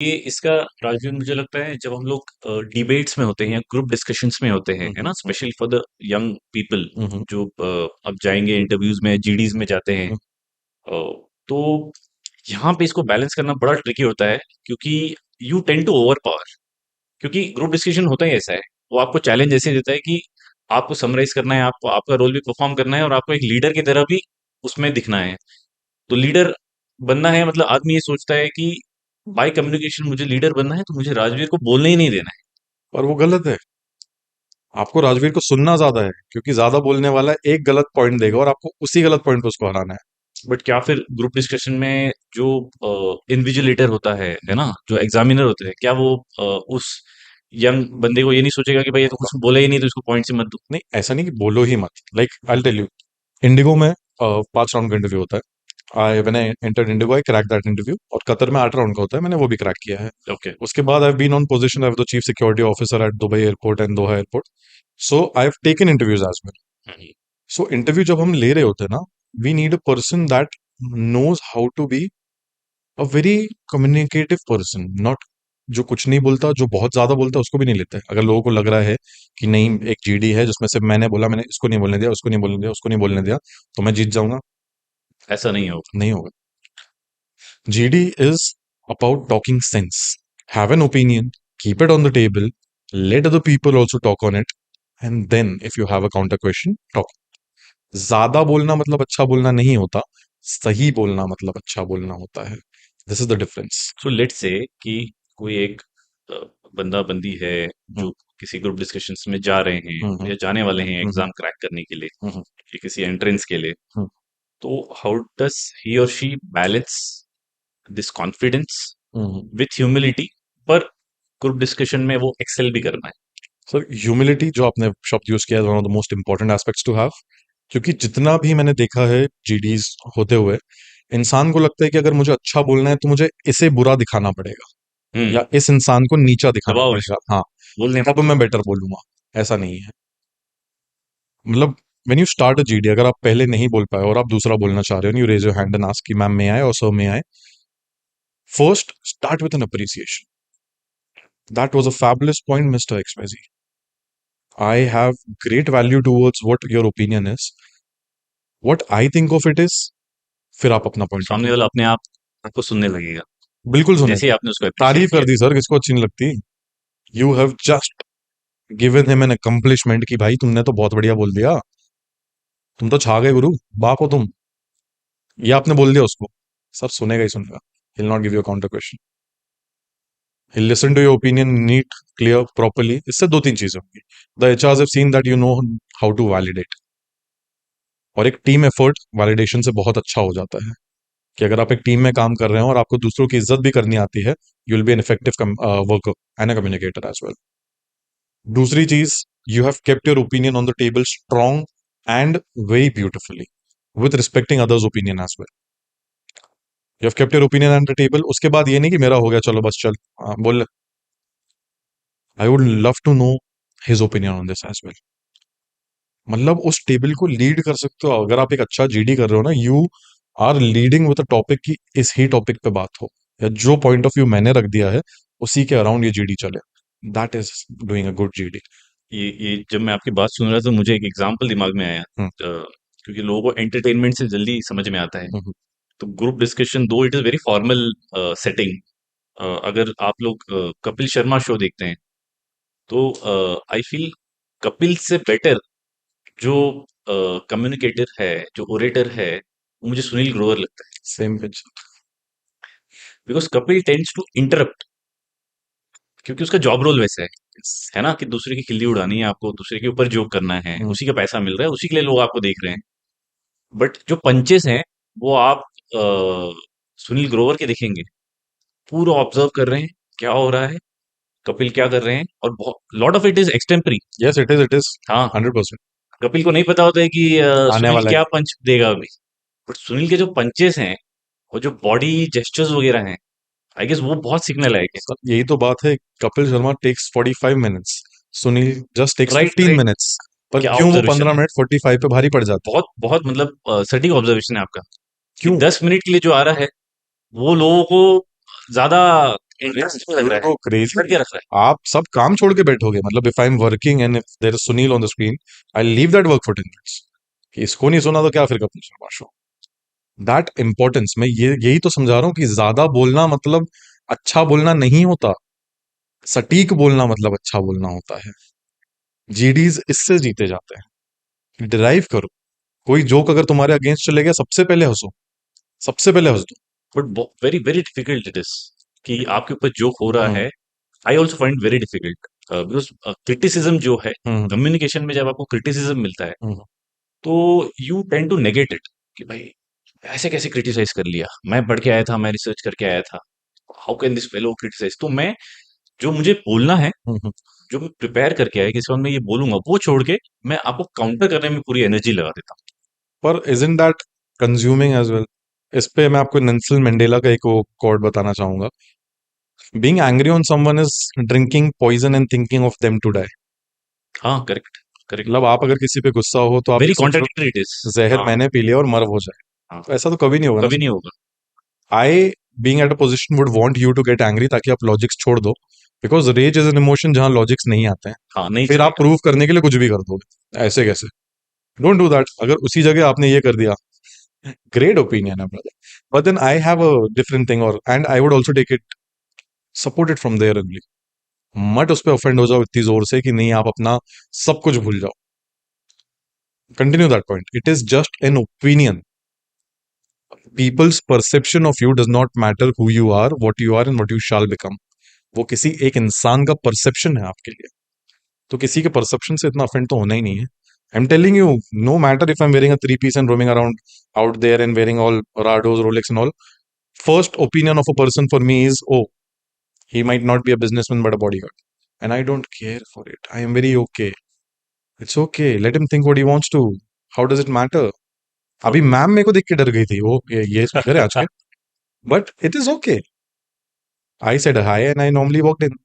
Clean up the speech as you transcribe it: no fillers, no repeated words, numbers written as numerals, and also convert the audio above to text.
ये इसका राजवीर मुझे लगता है जब हम लोग डिबेट्स में होते हैं या ग्रुप डिस्कशंस में होते हैं है ना, specially for the young people hmm. जो अब जाएंगे इंटरव्यूज में, जीडीज में जाते हैं। हम्म। तो यहाँ पे इसको बैलेंस करना बड़ा ट्रिकी होता है, क्योंकि you tend to over power. क्योंकि ग्रुप डिस्कशन होता ही ऐसा है, वो आपको चैलेंज ऐसे देता है कि आपको समराइज करना है, आपको आपका रोल भी परफॉर्म करना है और आपको एक लीडर की तरह भी उसमें दिखना है। तो लीडर बनना है मतलब आदमी ये सोचता है कि बाय कम्युनिकेशन मुझे लीडर बनना है, तो मुझे राजवीर को बोलने ही नहीं देना है। पर वो गलत है। आपको राजवीर को सुनना ज्यादा है, क्योंकि ज्यादा बोलने वाला एक गलत पॉइंट देगा और आपको उसी गलत पॉइंट पे उसको हराना है। बट क्या फिर ग्रुप डिस्कशन में जो इन्विजिलेटर होता है ना, जो एग्जामिनर होते हैं, क्या वो उस यंग बंदे को ये नहीं सोचेगा कि भाई ये तो कुछ बोला ही नहीं, तो इसको पॉइंट से मत दो। नहीं, ऐसा नहीं कि बोलो ही मत। Like I tell you, IndiGo में 5 राउंड का इंटरव्यू होता है। I when I entered IndiGo I crack that interview. और कतर में 8 राउंड का होता है, मैंने वो भी क्रैक किया है। ओके। उसके बाद I been on position I the chief security officer at Dubai airport and Doha airport. So I have taken interviews as well. So interview जब हम ले रहे होते हैं ना, we need a person that knows how to be a very communicative person, not जो कुछ नहीं बोलता, जो बहुत ज्यादा बोलता है उसको भी नहीं लेते। अगर लोगों को लग रहा है कि नहीं, एक जीडी है जिसमें से मैंने बोला, मैंने इसको नहीं बोलने दिया, उसको नहीं बोलने दिया, उसको नहीं बोलने दिया, तो मैं जीत जाऊंगा। ऐसा नहीं होगा। नहीं होगा। GD is about talking sense. Have an opinion, keep it on the table, let other people also talk on it, and then if you have a counter question, talk. ज्यादा बोलना मतलब अच्छा बोलना नहीं होता, सही बोलना मतलब अच्छा बोलना होता है। This is the difference. So let's say कि कोई एक अ, बंदा बंदी है हम्म। जो किसी ग्रुप डिस्कशंस में जा रहे हैं हम्म। या जाने वाले हैं हम्म। एग्जाम क्रैक करने के लिए हम्म। या किसी एंट्रेंस के लिए। हम्म। तो हाउ डस ही और she balance this confidence hmm. With humility, पर ग्रुप डिस्कशन में वो एक्सेल भी करना है। सर, ह्यूमिलिटी जो आपने शब्द यूज किया है, one of the most important aspects to have. क्योंकि जितना भी मैंने देखा है जीडीज होते हुए, इंसान को लगता है कि अगर मुझे अच्छा बोलना है तो मुझे इसे बुरा दिखाना पड़ेगा, हम्म। या इस इंसान को नीचा दिखाना दबाओ पड़ेगा, इसको हाँ, बोलने तब पे। मैं बेटर बोलूंगा। ऐसा नहीं है। मतलब when you start a GD, अगर आप पहले नहीं बोल पाए और आप दूसरा बोलना चाह रहे हो, you raise your hand and ask कि मैम मे आई और sir may I, first start with an appreciation. That was a fabulous point mister XYZ. I have great value towards what your opinion is, what I think of it is. फिर आप अपना point सामने रखो। वाला अपने आप आपको सुनने लगेगा बिल्कुल जैसे सुनेगा। ही आपने उसको अप्रिशिएट तारीफ कर किया। दी सर, किसको अच्छी नहीं लगती। You have just given him an accomplishment कि भाई तुमने तो बहुत बढ़िया बोल दिया, तुम तो छा गए गुरु, बाप हो तुम। ये आपने बोल दिया उसको, सर सुनेगा ही सुनेगा। He'll not give you a counter question. He'll listen to your opinion neat, clear, properly. इससे दो तीन चीजें होंगी। The HRs have seen that you know how to validate. और एक टीम एफर्ट वैलिडेशन से बहुत अच्छा हो जाता है, कि अगर आप एक टीम में काम कर रहे हो और आपको दूसरों की इज्जत भी करनी आती है, you will be an effective worker and a communicator as well. दूसरी चीज, you have kept your opinion on the table strong and very beautifully, with respecting others opinion as well. You have kept your opinion on the table. उसके बाद ये नहीं कि मेरा हो गया चलो बस चल, हाँ, बोल। I would love to know his opinion on this as well. मतलब उस टेबल को लीड कर सकते हो अगर आप एक अच्छा जीडी कर रहे हो ना, you are leading with a topic की इस ही टॉपिक पे बात हो, या जो पॉइंट ऑफ व्यू मैंने रख दिया है उसी के अराउंड ये जीडी चले। That is doing a good GD. ये जब मैं आपकी बात सुन रहा था, मुझे एक एग्जांपल दिमाग में आया। हम्म। क्योंकि लोगों को एंटरटेनमेंट से जल्दी समझ में आता है। हम्म। तो ग्रुप डिस्कशन दो it is very formal setting, अगर आप लोग कपिल शर्मा शो देखते हैं तो आई फील कपिल से बेटर जो कम्युनिकेटर है, जो ओरेटर है, वो मुझे सुनील ग्रोवर लगता है। Same pitch. Because Kapil tends to interrupt, क्योंकि उसका जॉब रोल वैसा है ना, कि दूसरे की खिल्ली उड़ानी है, आपको दूसरे के ऊपर जोक करना है, उसी का पैसा मिल रहा है, उसी के लिए लोग आपको देख रहे हैं। बट जो पंचेस हैं वो आप अ, सुनील ग्रोवर के देखेंगे, पूरा ऑब्जर्व कर रहे हैं क्या हो रहा है, कपिल क्या कर रहे हैं, और बहुत lot of it is extempore. Yes, it is, it is हाँ, 100%। कपिल को नहीं पता होता है कि आने सुनील वाला है। क्या पंच देगा अभी। बट सुनील के जो पंचेस हैं और जो बॉडी जेस्चर्स वगैरह हैं, आई गेस वो बहुत सीखने लायक है। सर यही तो बात है, Kapil Sharma takes 45 minutes, Sunil just takes right, 15 minutes. पर क्या क्यों वो ऑब्जर्वेशन 15 है। मिनट 45 पे भारी पड़ जाते? बहुत बहुत मतलब सटीक ऑब्जर्वेशन है आपका, कि क्यों? 10 मिनट के लिए जो आ रहा है वो लोगों को ज्यादा इंटरेस्ट लग रहा है, तो क्रेजी। बढ़ के रख रहा आप सब काम छोड़ के बैठोगे, मतलब if I am working and if there is Sunil on the screen, I leave that work for 10 minutes. कि इसको नहीं सुना तो क्या फिर कब सुनवा शो। दैट इंपॉर्टेंस, मैं ये यही तो समझा रहा हूँ कि ज्यादा बोलना मतलब अच्छा बोलना नहीं होता, सटीक बोलना मतलब अच्छा बोलना होता है। जीडीज इससे जीते जाते हैं। डिराइव करो, कोई जोक अगर तुम्हारे अगेंस्ट चले गया, सबसे पहले हंसो, सबसे पहले हंस दो। है। But very very difficult it is कि आपके ऊपर जोक हो रहा हम्म है। I also find very difficult because criticism जो है, हम्म कम्युनिकेशन में जब आपको क्रिटिसिज्म मिलता है हम्म तो you tend to negate it कि भाई ऐसे कैसे क्रिटिसाइज कर लिया, मैं पढ़ के आया था, मैं रिसर्च करके आया था, how can this fellow criticise. तो मैं जो मुझे बोलना है, हम्म। जो मैं प्रिपेयर करके आया कि इस वक्त मैं ये बोलूंगा, वो छोड़ के मैं आपको काउंटर करने में पूरी एनर्जी लगा देता पर isn't that consuming as well? इस पे मैं आपको नेल्सन मंडेला का एक कोट बताना चाहूंगा। Being angry on someone is drinking poison and thinking of them to die. हूँ। हाँ, करेक्ट करेक्ट। मतलब आप अगर किसी पे गुस्सा हो तो आप ये वेरी सोच रहे कॉन्ट्राडिक्टरी इट इज। हो जहर हाँ मैंने पी लिया और मर हो जाए, हाँ, तो ऐसा तो कभी नहीं होगा ना। कभी नहीं होगा। I being at a position would want you to get angry ताकि आप लॉजिक्स छोड़ दो, because rage is an emotion जहां लॉजिक्स नहीं आते हैं। हाँ, नहीं फिर आप चलेगा। प्रूव करने के लिए कुछ भी कर दोगे, ऐसे कैसे? Don't do that. अगर उसी जगह आपने ये कर दिया, great opinion है brother, but then I have a different thing, or and I would also take it, support it from there only। मत उस पे ऑफेंड हो जाओ इतनी जोर से कि नहीं आप अपना सब कुछ भूल जाओ। Continue that point, it is just an opinion. Peoples perception of you does not matter, who you are, what you are and what you shall become. वो किसी एक इंसान का परसेप्शन है आपके लिए, तो किसी के परसेप्शन से इतना ऑफेंड तो होना ही नहीं है। I am telling you, no matter if I am wearing a three piece and roaming around out there and wearing all Rados, Rolex and all, first opinion of a person for me is, oh, he might not be a businessman but a bodyguard, and I don't care for it. I am very okay. It's okay, let him think what he wants to, how does it matter? अभी ma'am मेरे को देख के डर गई थी, वो ये स्पीकर है आज के, but it is okay. I said hi and I normally walked in.